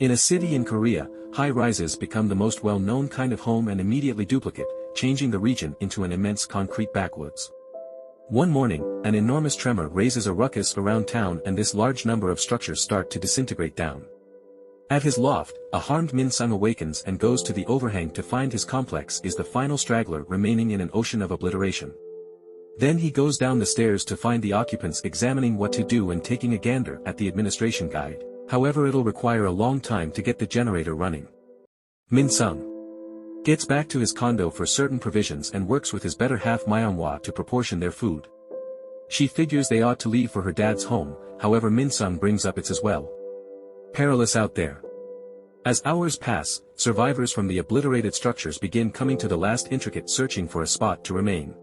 In a city in Korea, high-rises become the most well-known kind of home and immediately duplicate, changing the region into an immense concrete backwoods. One morning, an enormous tremor raises a ruckus around town and this large number of structures start to disintegrate down. At his loft, a harmed Min-sung awakens and goes to the overhang to find his complex is the final straggler remaining in an ocean of obliteration. Then he goes down the stairs to find the occupants examining what to do and taking a gander at the administration guide, however it'll require a long time to get the generator running. Min-sung gets back to his condo for certain provisions and works with his better half Myung-hwa to proportion their food. She figures they ought to leave for her dad's home, however Min-sung brings up it's as well perilous out there. As hours pass, survivors from the obliterated structures begin coming to the last intricate searching for a spot to remain.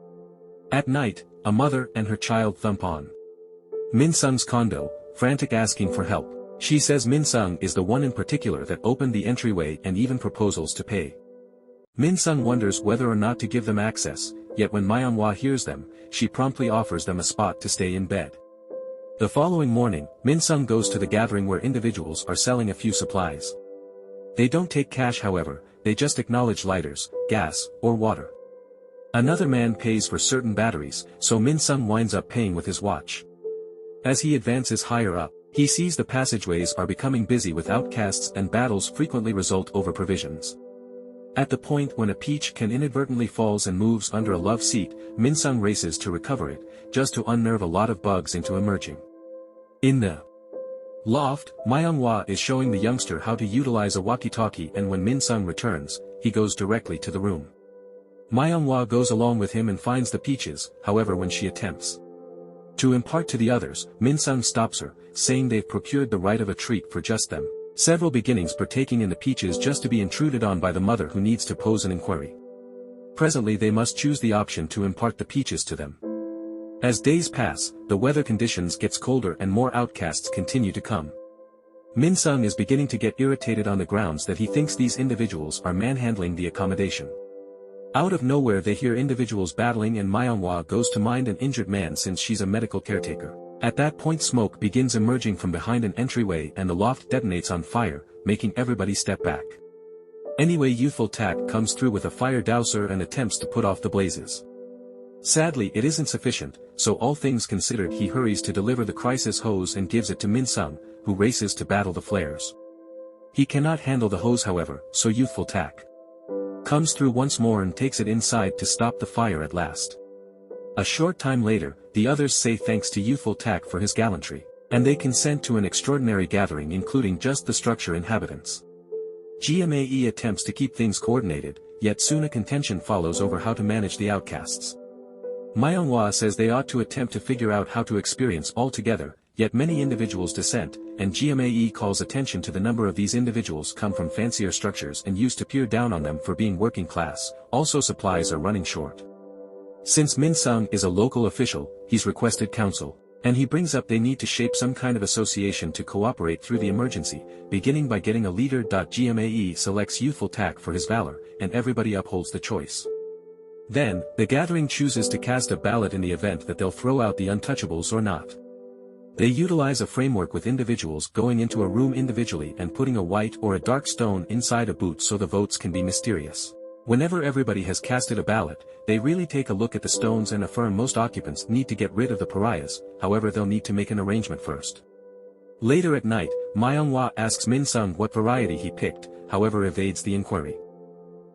At night, a mother and her child thump on Min-sung's condo, frantic asking for help. She says Min-sung is the one in particular that opened the entryway and even proposals to pay. Min-sung wonders whether or not to give them access, yet when Myung-hwa hears them, she promptly offers them a spot to stay in bed. The following morning, Min-sung goes to the gathering where individuals are selling a few supplies. They don't take cash however, they just acknowledge lighters, gas, or water. Another man pays for certain batteries, so Min-sung winds up paying with his watch. As he advances higher up, he sees the passageways are becoming busy with outcasts and battles frequently result over provisions. At the point when a peach can inadvertently falls and moves under a love seat, Min-sung races to recover it, just to unnerve a lot of bugs into emerging. In the loft, Myung-hwa is showing the youngster how to utilize a walkie-talkie and when Min-sung returns, he goes directly to the room. Myung-hwa goes along with him and finds the peaches, however when she attempts to impart to the others, Min-sung stops her, saying they've procured the right of a treat for just them. Several beginnings partaking in the peaches just to be intruded on by the mother who needs to pose an inquiry. Presently they must choose the option to impart the peaches to them. As days pass, the weather conditions gets colder and more outcasts continue to come. Min-sung is beginning to get irritated on the grounds that he thinks these individuals are manhandling the accommodation. Out of nowhere they hear individuals battling and Myung-hwa goes to mind an injured man since she's a medical caretaker. At that point smoke begins emerging from behind an entryway and the loft detonates on fire, making everybody step back. Anyway youthful Tak comes through with a fire dowser and attempts to put off the blazes. Sadly it isn't sufficient, so all things considered he hurries to deliver the crisis hose and gives it to Min-sung, who races to battle the flares. He cannot handle the hose however, so youthful Tak comes through once more and takes it inside to stop the fire at last. A short time later, the others say thanks to youthful Tak for his gallantry, and they consent to an extraordinary gathering including just the structure inhabitants. GMAE attempts to keep things coordinated, yet soon a contention follows over how to manage the outcasts. Myung-hwa says they ought to attempt to figure out how to experience all together, yet many individuals dissent, and GMAE calls attention to the number of these individuals come from fancier structures and used to peer down on them for being working class, also supplies are running short. Since Min-sung is a local official, he's requested counsel, and he brings up they need to shape some kind of association to cooperate through the emergency, beginning by getting a leader. GMAE selects youthful Tak for his valor, and everybody upholds the choice. Then, the gathering chooses to cast a ballot in the event that they'll throw out the untouchables or not. They utilize a framework with individuals going into a room individually and putting a white or a dark stone inside a boot so the votes can be mysterious. Whenever everybody has casted a ballot, they really take a look at the stones and affirm most occupants need to get rid of the pariahs, however they'll need to make an arrangement first. Later at night, Myung-hwa asks Min-sung what variety he picked, however evades the inquiry.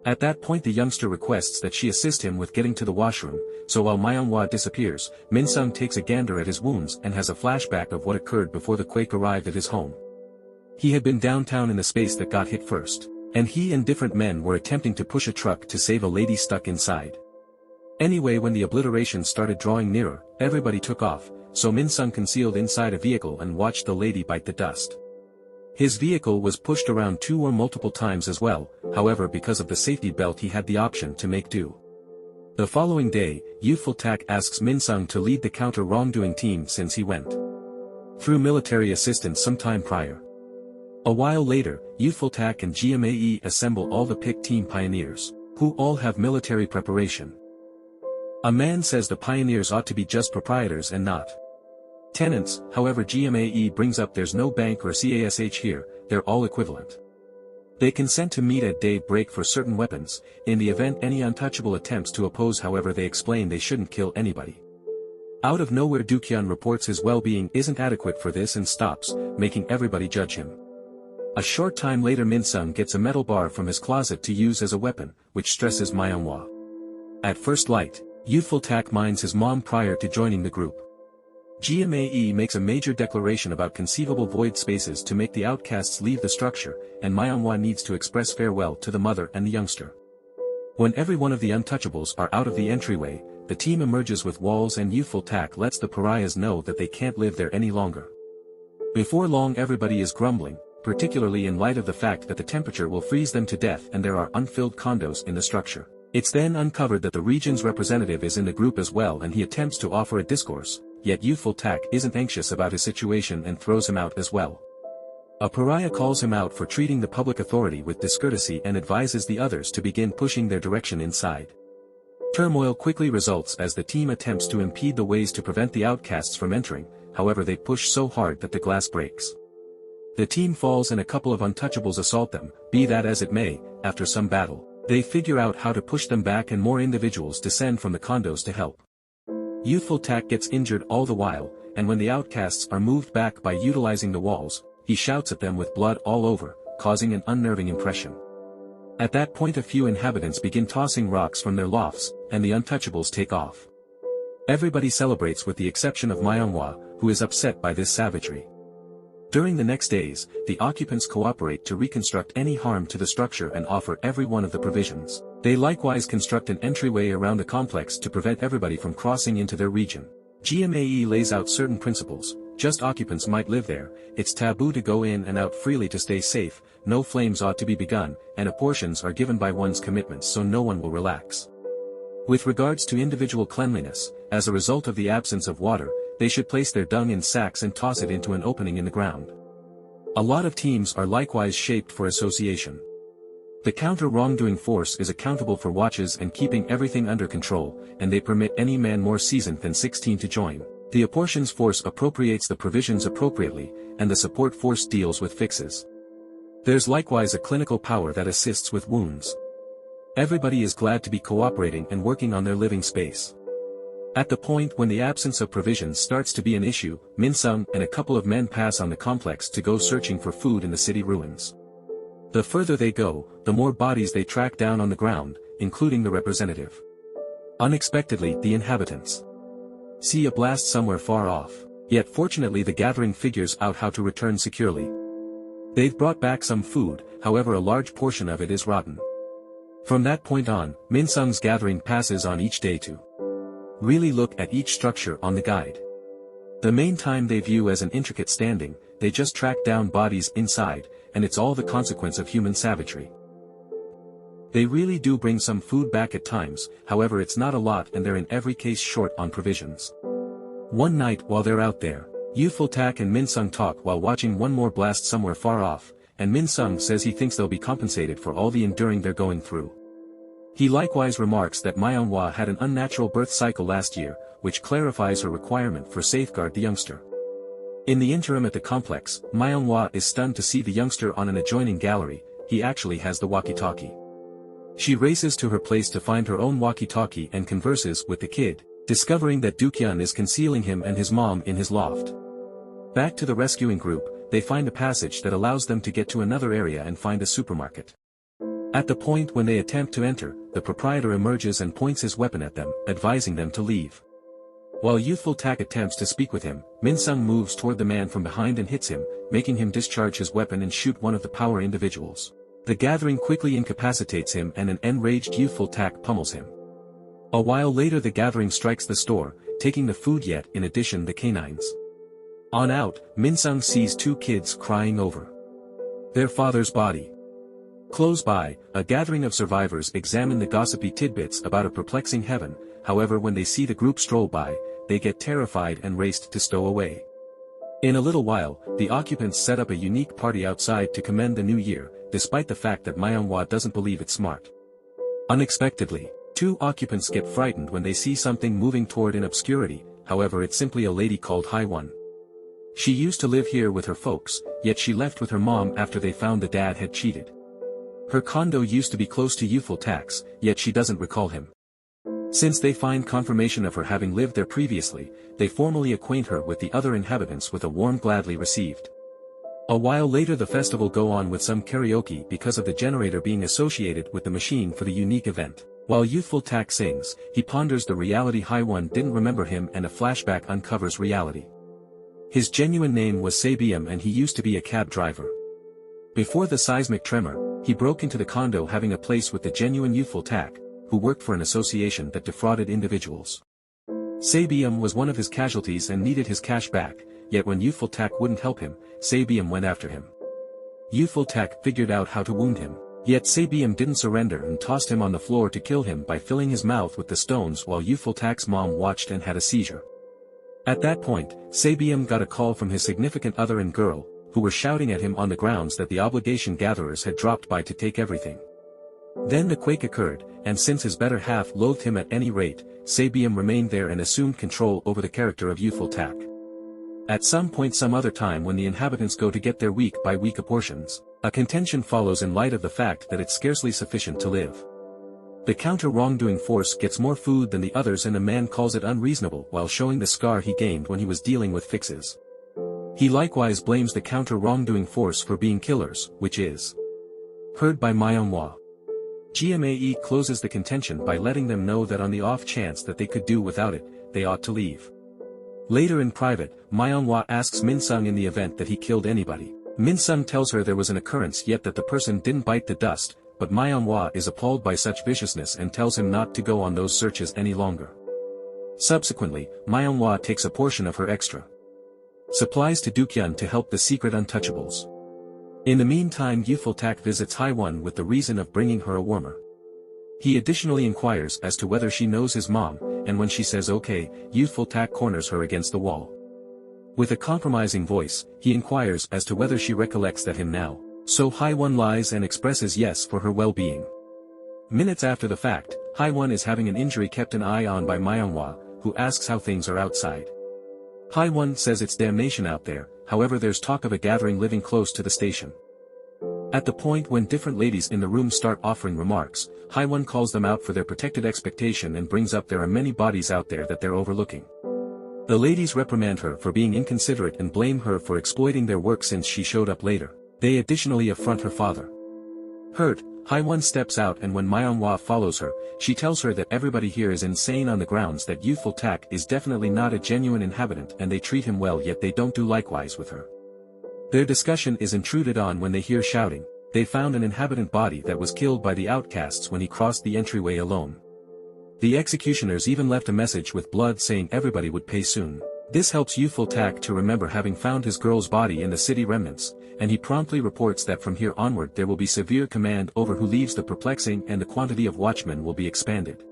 At that point the youngster requests that she assist him with getting to the washroom, so while Myung-hwa disappears, Min-sung takes a gander at his wounds and has a flashback of what occurred before the quake arrived at his home. He had been downtown in the space that got hit first, and he and different men were attempting to push a truck to save a lady stuck inside. Anyway when the obliteration started drawing nearer, everybody took off, so Min-sung concealed inside a vehicle and watched the lady bite the dust. His vehicle was pushed around 2 or multiple times as well, however because of the safety belt he had the option to make do. The following day, youthful Tak asks Min-sung to lead the counter-wrongdoing team since he went through military assistance some time prior. A while later, youthful Tak and GMAE assemble all the pick team pioneers, who all have military preparation. A man says the pioneers ought to be just proprietors and not tenants, however GMAE brings up there's no bank or CASH here, they're all equivalent. They consent to meet at day break for certain weapons, in the event any untouchable attempts to oppose. However, they explain they shouldn't kill anybody. Out of nowhere, Dukyun reports his well-being isn't adequate for this and stops, making everybody judge him. A short time later, Minsung gets a metal bar from his closet to use as a weapon, which stresses Myunghwa. At first light, youthful Tak minds his mom prior to joining the group. GMAE makes a major declaration about conceivable void spaces to make the outcasts leave the structure, and Myunghwa needs to express farewell to the mother and the youngster. When every one of the untouchables are out of the entryway, the team emerges with walls and youthful Tak lets the pariahs know that they can't live there any longer. Before long, everybody is grumbling, particularly in light of the fact that the temperature will freeze them to death and there are unfilled condos in the structure. It's then uncovered that the region's representative is in the group as well, and he attempts to offer a discourse, yet youthful Tak isn't anxious about his situation and throws him out as well. A pariah calls him out for treating the public authority with discourtesy and advises the others to begin pushing their direction inside. Turmoil quickly results as the team attempts to impede the ways to prevent the outcasts from entering. However, they push so hard that the glass breaks. The team falls and a couple of untouchables assault them. Be that as it may, after some battle, they figure out how to push them back and more individuals descend from the condos to help. Youthful Tak gets injured all the while, and when the outcasts are moved back by utilizing the walls, he shouts at them with blood all over, causing an unnerving impression. At that point, a few inhabitants begin tossing rocks from their lofts, and the untouchables take off. Everybody celebrates with the exception of Myunghwa, who is upset by this savagery. During the next days, the occupants cooperate to reconstruct any harm to the structure and offer every one of the provisions. They likewise construct an entryway around the complex to prevent everybody from crossing into their region. GMAE lays out certain principles. Just occupants might live there, it's taboo to go in and out freely to stay safe, no flames ought to be begun, and apportions are given by one's commitments so no one will relax. With regards to individual cleanliness, as a result of the absence of water, they should place their dung in sacks and toss it into an opening in the ground. A lot of teams are likewise shaped for association. The counter-wrongdoing force is accountable for watches and keeping everything under control, and they permit any man more seasoned than 16 to join. The apportions force appropriates the provisions appropriately, and the support force deals with fixes. There's likewise a clinical power that assists with wounds. Everybody is glad to be cooperating and working on their living space. At the point when the absence of provisions starts to be an issue, Minsung and a couple of men pass on the complex to go searching for food in the city ruins. The further they go, the more bodies they track down on the ground, including the representative. Unexpectedly, the inhabitants see a blast somewhere far off, yet fortunately the gathering figures out how to return securely. They've brought back some food, however a large portion of it is rotten. From that point on, Minsung's gathering passes on each day to really look at each structure on the guide. The main time they view as an intricate standing, they just track down bodies inside, and it's all the consequence of human savagery. They really do bring some food back at times, however it's not a lot and they're in every case short on provisions. One night while they're out there, youthful Tak and Minsung talk while watching one more blast somewhere far off, and Minsung says he thinks they'll be compensated for all the enduring they're going through. He likewise remarks that Myunghwa had an unnatural birth cycle last year, which clarifies her requirement for safeguard the youngster. In the interim at the complex, Myunghwa is stunned to see the youngster on an adjoining gallery. He actually has the walkie-talkie. She races to her place to find her own walkie-talkie and converses with the kid, discovering that Dukyun is concealing him and his mom in his loft. Back to the rescuing group, they find a passage that allows them to get to another area and find a supermarket. At the point when they attempt to enter, the proprietor emerges and points his weapon at them, advising them to leave. While youthful Tak attempts to speak with him, Minsung moves toward the man from behind and hits him, making him discharge his weapon and shoot one of the power individuals. The gathering quickly incapacitates him and an enraged youthful Tak pummels him. A while later the gathering strikes the store, taking the food yet in addition the canines. On out, Minsung sees two kids crying over their father's body. Close by, a gathering of survivors examine the gossipy tidbits about a perplexing heaven, however when they see the group stroll by, they get terrified and raced to stow away. In a little while, the occupants set up a unique party outside to commend the new year, despite the fact that Myunghwa doesn't believe it's smart. Unexpectedly, two occupants get frightened when they see something moving toward in obscurity, however it's simply a lady called Haiwon. She used to live here with her folks, yet she left with her mom after they found the dad had cheated. Her condo used to be close to Youthful Tak's, yet she doesn't recall him. Since they find confirmation of her having lived there previously, they formally acquaint her with the other inhabitants with a warm gladly received. A while later the festival go on with some karaoke because of the generator being associated with the machine for the unique event. While Youthful Tak sings, he ponders the reality Haiwon didn't remember him and a flashback uncovers reality. His genuine name was Sabium and he used to be a cab driver. Before the seismic tremor, he broke into the condo having a place with the genuine Youthful Tak, who worked for an association that defrauded individuals. Sabium was one of his casualties and needed his cash back, yet when Youthful Tak wouldn't help him, Sabium went after him. Youthful Tak figured out how to wound him, yet Sabium didn't surrender and tossed him on the floor to kill him by filling his mouth with the stones while Youthful Tak's mom watched and had a seizure. At that point, Sabium got a call from his significant other and girl, who were shouting at him on the grounds that the obligation gatherers had dropped by to take everything. Then the quake occurred, and since his better half loathed him at any rate, Sabium remained there and assumed control over the character of Youthful Tak. At some point some other time when the inhabitants go to get their week-by-week apportions, a contention follows in light of the fact that it's scarcely sufficient to live. The counter-wrongdoing force gets more food than the others and a man calls it unreasonable while showing the scar he gained when he was dealing with fixes. He likewise blames the counter-wrongdoing force for being killers, which is heard by Myeonghwa. GMAE closes the contention by letting them know that on the off chance that they could do without it, they ought to leave. Later in private, Myeonghwa asks Minsung in the event that he killed anybody. Minsung tells her there was an occurrence yet that the person didn't bite the dust, but Myeonghwa is appalled by such viciousness and tells him not to go on those searches any longer. Subsequently, Myeonghwa takes a portion of her extra supplies to Dukyun to help the secret untouchables. In the meantime Youthful Tak visits Haiwon with the reason of bringing her a warmer. He additionally inquires as to whether she knows his mom, and when she says okay, Youthful Tak corners her against the wall. With a compromising voice, he inquires as to whether she recollects that him now, so Haiwon lies and expresses yes for her well-being. Minutes after the fact, Haiwon is having an injury kept an eye on by Myeonghwa, who asks how things are outside. Haiwon says it's damnation out there, however there's talk of a gathering living close to the station. At the point when different ladies in the room start offering remarks, Haiwon calls them out for their protected expectation and brings up there are many bodies out there that they're overlooking. The ladies reprimand her for being inconsiderate and blame her for exploiting their work since she showed up later. They additionally affront her father. Hurt, Haiwon steps out and when Myeonghwa follows her, she tells her that everybody here is insane on the grounds that Youthful Tak is definitely not a genuine inhabitant and they treat him well yet they don't do likewise with her. Their discussion is intruded on when they hear shouting. They found an inhabitant body that was killed by the outcasts when he crossed the entryway alone. The executioners even left a message with blood saying everybody would pay soon. This helps Youthful Tak to remember having found his girl's body in the city remnants, and he promptly reports that from here onward there will be severe command over who leaves the perplexing and the quantity of watchmen will be expanded.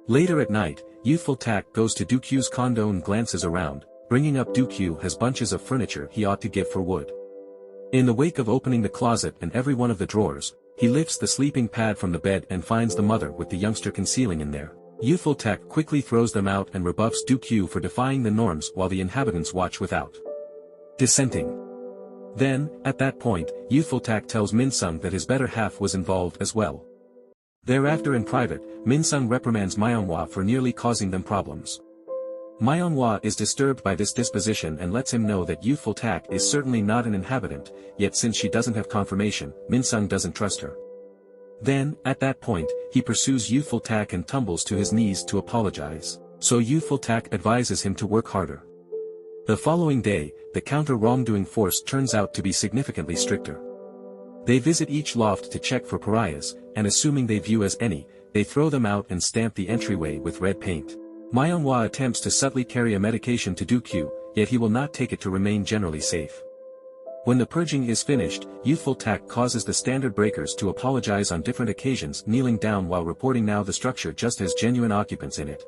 Later at night, Youthful Tak goes to Dukyu's condo and glances around, bringing up Dukyu has bunches of furniture he ought to give for wood. In the wake of opening the closet and every one of the drawers, he lifts the sleeping pad from the bed and finds the mother with the youngster concealing in there. Youthful Tak quickly throws them out and rebuffs Dukyu for defying the norms while the inhabitants watch without dissenting. Then, at that point, Youthful Tak tells Minsung that his better half was involved as well. Thereafter in private, Minsung reprimands Myeonghwa for nearly causing them problems. Myeonghwa is disturbed by this disposition and lets him know that Youthful Tak is certainly not an inhabitant, yet since she doesn't have confirmation, Minsung doesn't trust her. Then, at that point, he pursues Youthful Tak and tumbles to his knees to apologize, so Youthful Tak advises him to work harder. The following day, the counter-wrongdoing force turns out to be significantly stricter. They visit each loft to check for pariahs, and assuming they view as any, they throw them out and stamp the entryway with red paint. Myeonghwa attempts to subtly carry a medication to Dukyu, yet he will not take it to remain generally safe. When the purging is finished, Youthful Tak causes the standard breakers to apologize on different occasions, kneeling down while reporting now the structure just has genuine occupants in it.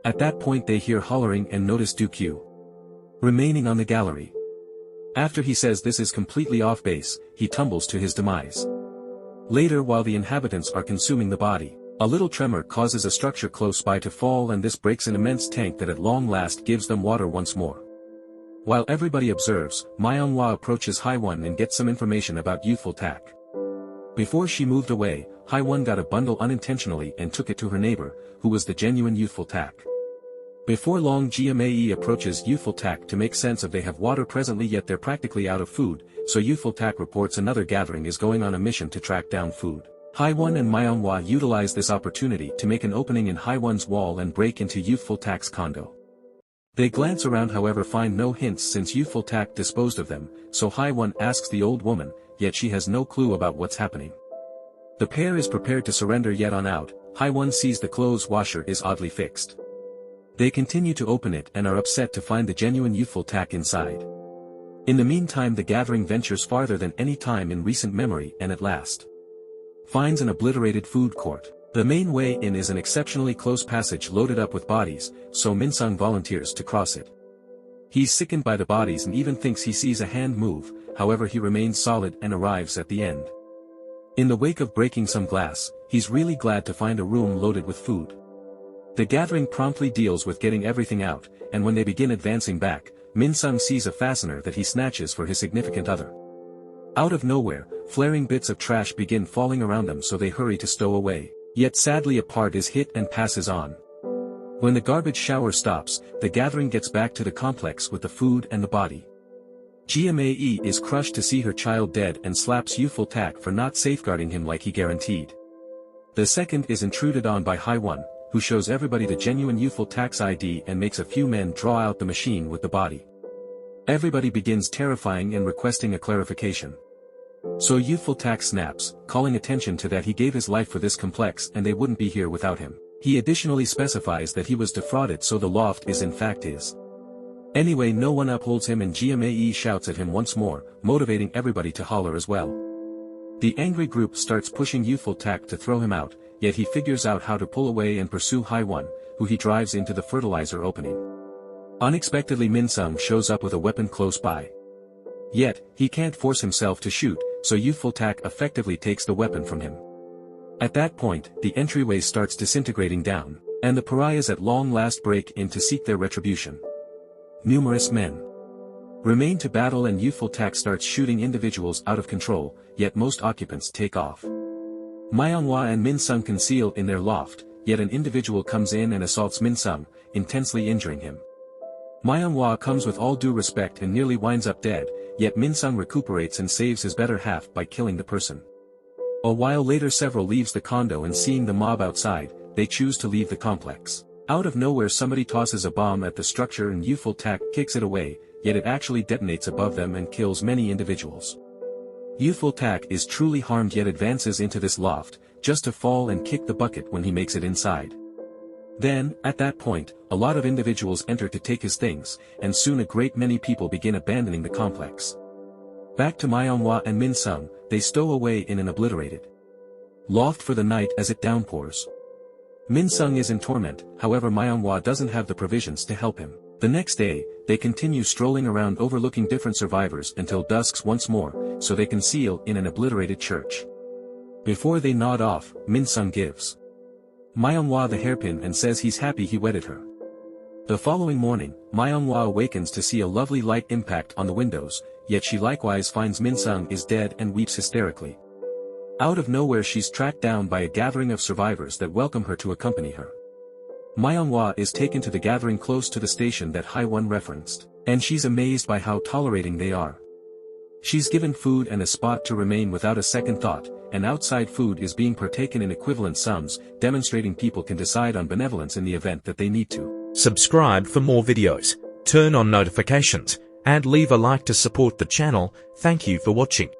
At that point they hear hollering and notice Dukyu remaining on the gallery. After he says this is completely off base, he tumbles to his demise. Later while the inhabitants are consuming the body, a little tremor causes a structure close by to fall and this breaks an immense tank that at long last gives them water once more. While everybody observes, Myonghwa approaches Haiwan and gets some information about youthful Tak. Before she moved away, Haiwan got a bundle unintentionally and took it to her neighbor, who was the genuine youthful Tak. Before long, Jia Mei approaches youthful Tak to make sense of they have water presently yet they're practically out of food, so youthful Tak reports another gathering is going on a mission to track down food. Haiwan and Myonghwa utilize this opportunity to make an opening in Haiwan's wall and break into youthful Tak's condo. They glance around however find no hints since youthful Tak disposed of them, so Haiwan asks the old woman, yet she has no clue about what's happening. The pair is prepared to surrender yet on out. Haiwan sees the clothes washer is oddly fixed. They continue to open it and are upset to find the genuine youthful Tak inside. In the meantime, the gathering ventures farther than any time in recent memory and at last finds an obliterated food court. The main way in is an exceptionally close passage loaded up with bodies, so Minsung volunteers to cross it. He's sickened by the bodies and even thinks he sees a hand move, however he remains solid and arrives at the end. In the wake of breaking some glass, he's really glad to find a room loaded with food. The gathering promptly deals with getting everything out, and when they begin advancing back, Minsung sees a fastener that he snatches for his significant other. Out of nowhere, flaring bits of trash begin falling around them, so they hurry to stow away, yet sadly a part is hit and passes on. When the garbage shower stops, the gathering gets back to the complex with the food and the body. Jia Mei is crushed to see her child dead and slaps youthful Tak for not safeguarding him like he guaranteed. The second is intruded on by Haiwan, who shows everybody the genuine youthful Tak's ID and makes a few men draw out the machine with the body. Everybody begins terrifying and requesting a clarification. So youthful Tak snaps, calling attention to that he gave his life for this complex and they wouldn't be here without him. He additionally specifies that he was defrauded, so the loft is in fact his. Anyway, no one upholds him and Jia Mei shouts at him once more, motivating everybody to holler as well. The angry group starts pushing youthful Tak to throw him out, yet he figures out how to pull away and pursue Haiwan, who he drives into the fertilizer opening. Unexpectedly, Minsung shows up with a weapon close by. Yet, he can't force himself to shoot, so youthful Tak effectively takes the weapon from him. At that point, the entryway starts disintegrating down, and the pariahs at long last break in to seek their retribution. Numerous men remain to battle and youthful Tak starts shooting individuals out of control, yet most occupants take off. Myonghwa and Minsung conceal in their loft, yet an individual comes in and assaults Minsung, intensely injuring him. Myonghwa comes with all due respect and nearly winds up dead, yet Minsung recuperates and saves his better half by killing the person. A while later, several leaves the condo and seeing the mob outside, they choose to leave the complex. Out of nowhere, somebody tosses a bomb at the structure and youthful Tak kicks it away, yet it actually detonates above them and kills many individuals. Youthful Tak is truly harmed yet advances into this loft, just to fall and kick the bucket when he makes it inside. Then, at that point, a lot of individuals enter to take his things, and soon a great many people begin abandoning the complex. Back to Myonghwa and Minsung, they stow away in an obliterated loft for the night as it downpours. Minsung is in torment, however Myonghwa doesn't have the provisions to help him. The next day, they continue strolling around overlooking different survivors until dusks once more, so they conceal in an obliterated church. Before they nod off, Minsung gives Myonghwa the hairpin and says he's happy he wedded her. The following morning, Myonghwa awakens to see a lovely light impact on the windows, yet she likewise finds Minsung is dead and weeps hysterically. Out of nowhere, she's tracked down by a gathering of survivors that welcome her to accompany her. Myonghwa is taken to the gathering close to the station that Haiwan referenced, and she's amazed by how tolerating they are. She's given food and a spot to remain without a second thought, and outside food is being partaken in equivalent sums, demonstrating people can decide on benevolence in the event that they need to. Subscribe for more videos, turn on notifications, and leave a like to support the channel. Thank you for watching.